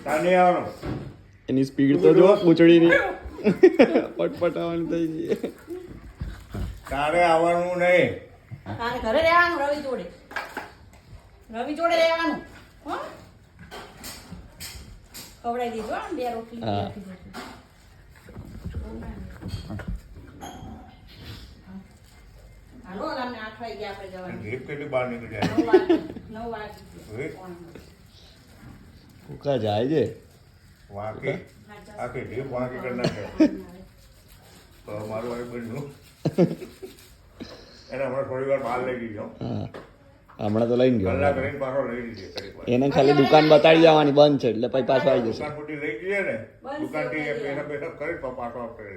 તાને આવવાનો એની સ્પીડ તો જો પૂંછડીની પટપટાવાની થઈ ગઈ. તારે આવવાનું નહીં. તારે ઘરે રહેવાનું રવિ જોડે રહેવાનું હો ખવડાવી દીધું હો, 2 રોટલી હા. હાલો અમને 8 વાગે આપણે જવાનું જીપ કેટલી બહાર નીકળી જાય 9 વાગે કુકા જાય છે. વાંકી આખી જીપ વાંકી કરી નાખે તો મારું વાળી બન્યું એને હમણાં થોડી વાર બહાર લઈ ગઈ હા હમણાં તો લઈને ગયો. કલાક રહીને પાછો લઈ લીધી ઘડીક વાર. એને ખાલી દુકાન બતાડી જવાની બંધ છે એટલે પછી પાછો આવી જશે. દુકાન મોટી લઈ જઈએ ને દુકાનથી પેલા કરી તો પાછો આપણે